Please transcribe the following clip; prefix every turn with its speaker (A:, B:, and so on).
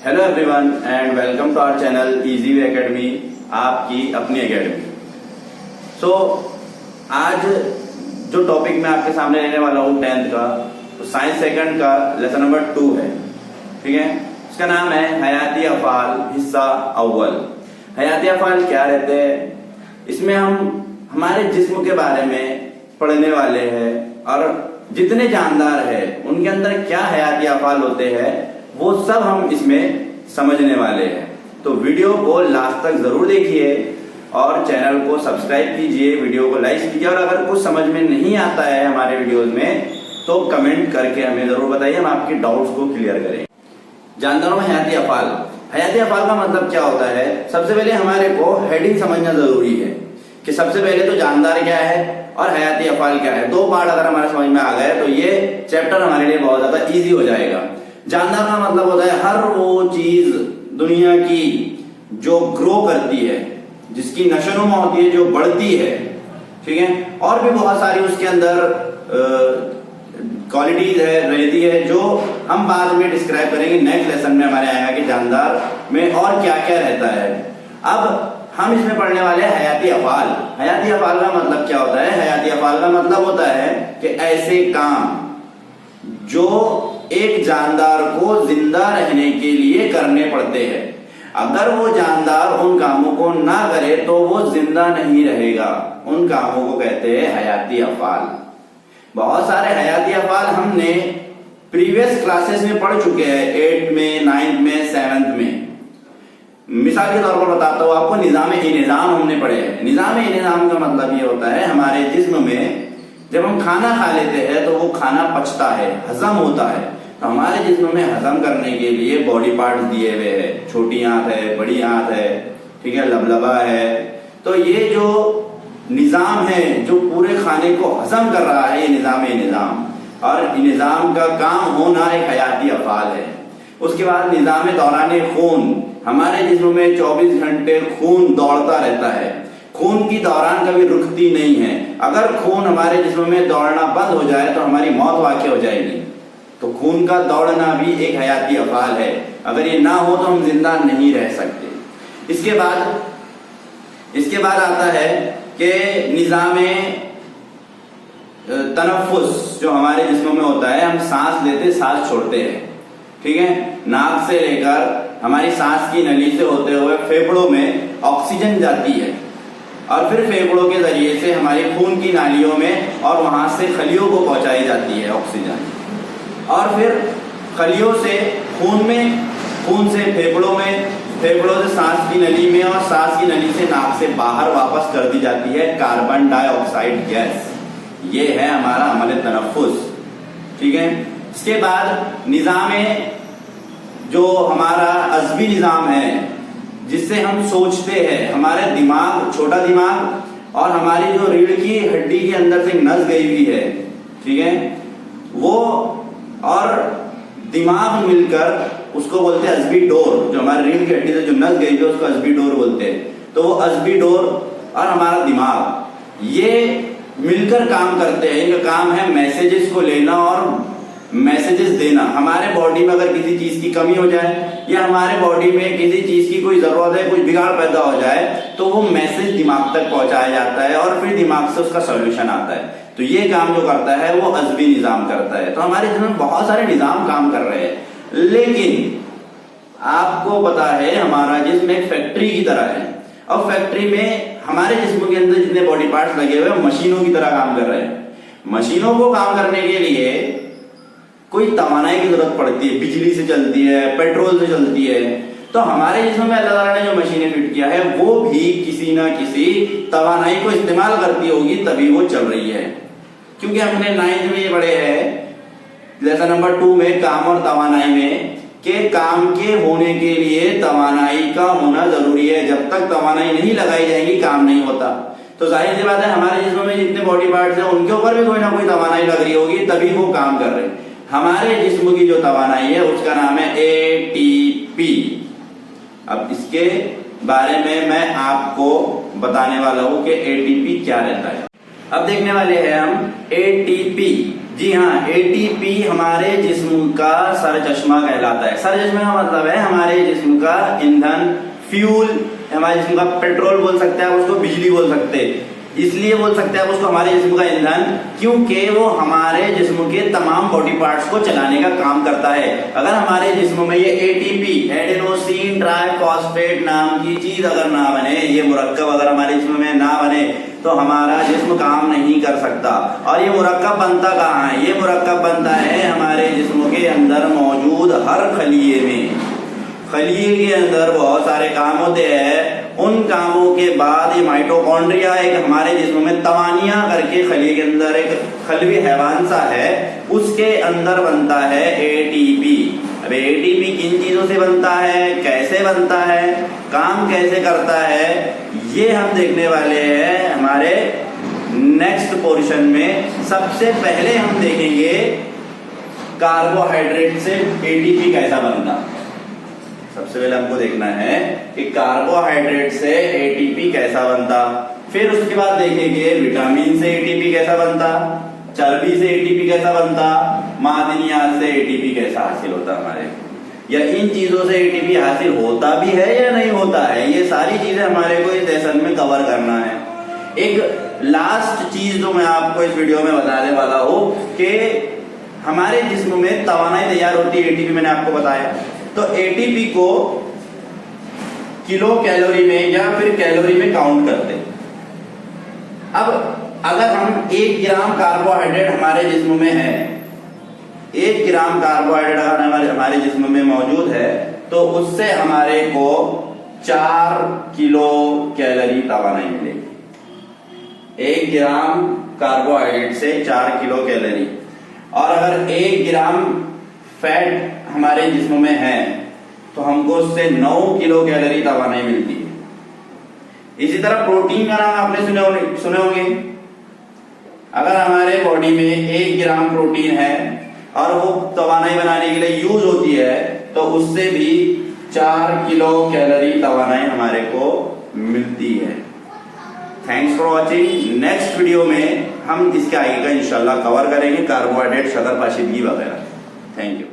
A: Hello everyone and welcome to our channel easy way academy, आपकी अपनी academy. सो आज जो टॉपिक मैं आपके सामने लेने वाला हूँ 10th का, तो साइंस सेकंड का लेसन नंबर 2 है। ठीक है, इसका नाम है हयाती अफआल हिस्सा अव्वल। हयाती अफआल क्या रहते हैं, इसमें हम हमारे जिस्म के बारे में पढ़ने वाले हैं और जितने जानदार है उनके अंदर क्या हयाती अफआल होते हैं वो सब हम इसमें समझने वाले हैं। तो वीडियो को लास्ट तक जरूर देखिए और चैनल को सब्सक्राइब कीजिए, वीडियो को लाइक कीजिए और अगर कुछ समझ में नहीं आता है हमारे वीडियोस में तो कमेंट करके हमें जरूर बताइए, हम आपके डाउट्स को क्लियर करें। जानदारों में हयाती अफआल, हयाती अफआल का मतलब क्या होता है। सबसे पहले हमारे को हेडिंग समझना जरूरी है कि सबसे पहले तो जानदार क्या है और हयाती अफआल क्या है। दो पार्ट अगर हमारे समझ में आ गए तो ये चैप्टर हमारे लिए बहुत ज्यादा इजी हो जाएगा। जानदार का मतलब होता है हर वो चीज दुनिया की जो ग्रो करती है, जिसकी नशोनुमा होती है, जो बढ़ती है। ठीक है, और भी बहुत सारी उसके अंदर क्वालिटीज है रहती है जो हम बाद में डिस्क्राइब करेंगे। नेक्स्ट लेसन में हमारे आएगा कि जानदार में और क्या क्या रहता है। अब हम इसमें पढ़ने वाले हैं हयाती अफआल। हयाती अफआल का मतलब क्या होता है। हयाती अफआल का मतलब होता है कि ऐसे काम जो एक जानदार को जिंदा रहने के लिए करने पड़ते हैं। अगर वो जानदार उन कामों को ना करे तो वो जिंदा नहीं रहेगा। उन कामों को कहते हैं हयाती अफआल। बहुत सारे हयाती अफआल हमने प्रीवियस क्लासेस में पढ़ चुके हैं, 8th में, 9th में, 7th में। मिसाल के तौर पर बताता हूं आपको, निजाम हमने पढ़े हैं। निजाम का मतलब ये होता है हमारे जिस्म में जब हम खाना खा लेते हैं तो वो खाना पचता है, हजम होता है। तो हमारे जिस्म में हजम करने के लिए बॉडी पार्ट्स दिए हुए हैं। छोटी आंत है, बड़ी आंत है, ठीक है, लबलबा है। तो ये जो निजाम है जो पूरे खाने को हजम कर रहा है, ये निजाम और निजाम का काम होना एक हयाती अफआल है। उसके बाद निजाम दौरान खून, हमारे जिस्म में 24 घंटे खून दौड़ता रहता है। खून की दौरान कभी रुकती नहीं है। अगर खून हमारे जिस्म में दौड़ना बंद हो जाए तो हमारी मौत वाक़ई हो जाएगी। तो खून का दौड़ना भी एक हयाती अफआल है। अगर ये ना हो तो हम जिंदा नहीं रह सकते। इसके बाद आता है कि निज़ाम तनफ्फुस जो हमारे जिस्म में होता है, हम सांस लेते सांस छोड़ते हैं। ठीक है, नाक से लेकर हमारी सांस की नली से होते हुए फेफड़ों में ऑक्सीजन जाती है और फिर फेफड़ों के जरिए से हमारी खून की नालियों में और वहां से खलियों को पहुंचाई जाती है ऑक्सीजन, और फिर खलियों से खून से फेफड़ों में, फेफड़ों से सांस की नली में और सांस की नली से नाक से बाहर वापस कर दी जाती है कार्बन डाइऑक्साइड गैस। ये है हमारा अमल तनफ्फुस। ठीक है, इसके बाद निजाम जो हमारा अज़बी निजाम है जिससे हम सोचते हैं, हमारे दिमाग, छोटा दिमाग और हमारी जो रीढ़ की हड्डी के अंदर से नस गई हुई है, ठीक है, वो और दिमाग मिलकर उसको बोलते हैं अज़बी डोर। जो हमारी रीढ़ की हड्डी से जो नस गई है उसको अज़बी डोर बोलते हैं। तो वो अज़बी डोर और हमारा दिमाग ये मिलकर काम करते हैं। इनका काम है मैसेजेस को लेना और मैसेजेस देना। हमारे बॉडी में अगर किसी चीज की कमी हो जाए या हमारे बॉडी में किसी चीज की कोई जरूरत है, कुछ बिगाड़ पैदा हो जाए तो वो मैसेज दिमाग तक पहुंचाया जाता है और फिर दिमाग से उसका सॉल्यूशन आता है। तो ये काम जो करता है वो अज़बी निजाम करता है। तो हमारे जिसमें बहुत सारे निजाम काम कर रहे हैं, लेकिन आपको पता है हमारा जिस्म एक फैक्ट्री की तरह है और फैक्ट्री में हमारे जिस्म के अंदर जितने बॉडी पार्ट्स लगे हुए मशीनों की तरह काम कर रहे हैं। मशीनों को काम करने के लिए कोई तवानाई की जरूरत पड़ती है, बिजली से चलती है, पेट्रोल से चलती है। तो हमारे जिस्म में अल्लाह ताला ने जो मशीनें फिट किया है वो भी किसी ना किसी तवानाई को इस्तेमाल करती होगी तभी वो चल रही है। क्योंकि हमने 9th में ये पढ़े हैं लेसन नंबर 2 में काम और तवानाई में कि काम के होने के लिए तवानाई का होना जरूरी है। जब तक तवानाई नहीं लगाई जाएगी काम नहीं होता। तो जाहिर सी बात है हमारे जिस्म में जितने बॉडी पार्ट्स हैं उनके ऊपर भी कोई ना कोई तवानाई लग रही होगी तभी वो काम कर रहे हैं। हमारे जिस्म की जो तवानाई है उसका नाम है ATP। अब इसके बारे में मैं आपको बताने वाला हूं कि ATP क्या रहता है। अब देखने वाले हैं हम ATP। جی ہاں، ATP ہمارے جسم کا سر چشمہ کہلاتا ہے. سر چشمہ کا مطلب ہے ہمارے جسم کا ایندھن، فیول، ہمارے جسم کا پیٹرول بول سکتے ہیں آپ اس کو، بجلی بول سکتے ہیں. اس لیے بول سکتے ہیں آپ اس کو ہمارے جسم کا ایندھن کیونکہ وہ ہمارے جسم کے تمام باڈی پارٹس کو چلانے کا کام کرتا ہے. اگر ہمارے جسم میں یہ ATP ایڈینوسین ٹرائی فاسفیٹ نام کی چیز اگر نہ بنے، یہ مرکب اگر ہمارے جسم میں نہ بنے تو ہمارا جسم کام نہیں کر سکتا. اور یہ مرکب بنتا کہاں ہے؟ یہ مرکب بنتا ہے ہمارے جسم کے اندر موجود ہر خلیے میں. خلیے کے اندر بہت سارے کام ہوتے ہیں. ان کاموں کے بعد یہ مائٹوکونڈریا ایک ہمارے جسم میں توانیاں کر کے خلیے کے اندر ایک خلوی حیوان سا ہے، اس کے اندر بنتا ہے ATP. اب ATP کن چیزوں سے بنتا ہے، کیسے بنتا ہے، کام کیسے کرتا ہے، یہ ہم دیکھنے والے ہیں ہمارے نیکسٹ پورشن میں. سب سے پہلے ہم دیکھیں گے کاربوہائیڈریٹ سے ATP کیسا بنتا. سب سے پہلے ہم کو دیکھنا ہے کہ کاربوہائیڈریٹ سے ATP کیسا بنتا. پھر اس کے بعد دیکھیں گے وٹامن سے ATP کیسا بنتا، چربی سے ATP کیسا بنتا، معدنیات سے ATP کیسا حاصل ہوتا ہمارے، یا ان چیزوں سے ATP حاصل ہوتا بھی ہے یا نہیں ہوتا ہے. یہ ساری چیزیں ہمارے کو اس لیسن میں کور کرنا ہے. ایک لاسٹ چیز جو میں آپ کو اس ویڈیو میں بتانے والا ہوں کہ ہمارے جسم میں توانائی تیار ہوتی ہے ATP، میں نے آپ کو بتایا. تو ATP کو کلو کیلوری میں یا پھر کیلوری میں کاؤنٹ کرتے. اب اگر ہم 1 گرام کاربوہائیڈریٹ ہمارے جسم میں ہے، 1 گرام کاربوہائیڈریٹ اگر ہمارے جسم میں موجود ہے تو اس سے ہمارے کو 4 کلو کیلوری توانائی ملے گی. 1 گرام کاربوہائیڈریٹ سے 4 کلو کیلوری. اور اگر 1 گرام فیٹ ہمارے جسم میں ہے تو ہم کو اس سے 9 کلو کیلوری توانائی ملتی ہے. اسی طرح پروٹین کا نام آپ نے سنے ہوں گے. اگر ہمارے باڈی میں 1 گرام پروٹین ہے اور وہ توانائی بنانے کے لیے یوز ہوتی ہے تو اس سے بھی 4 کلو کیلوری توانائی ہمارے کو ملتی ہے. Thanks for watching. Next video میں ہم اس کے آگے کا انشاءاللہ کور کریں گے کاربوہائیڈریٹ، شکر پاشیدگی وغیرہ. Thank you.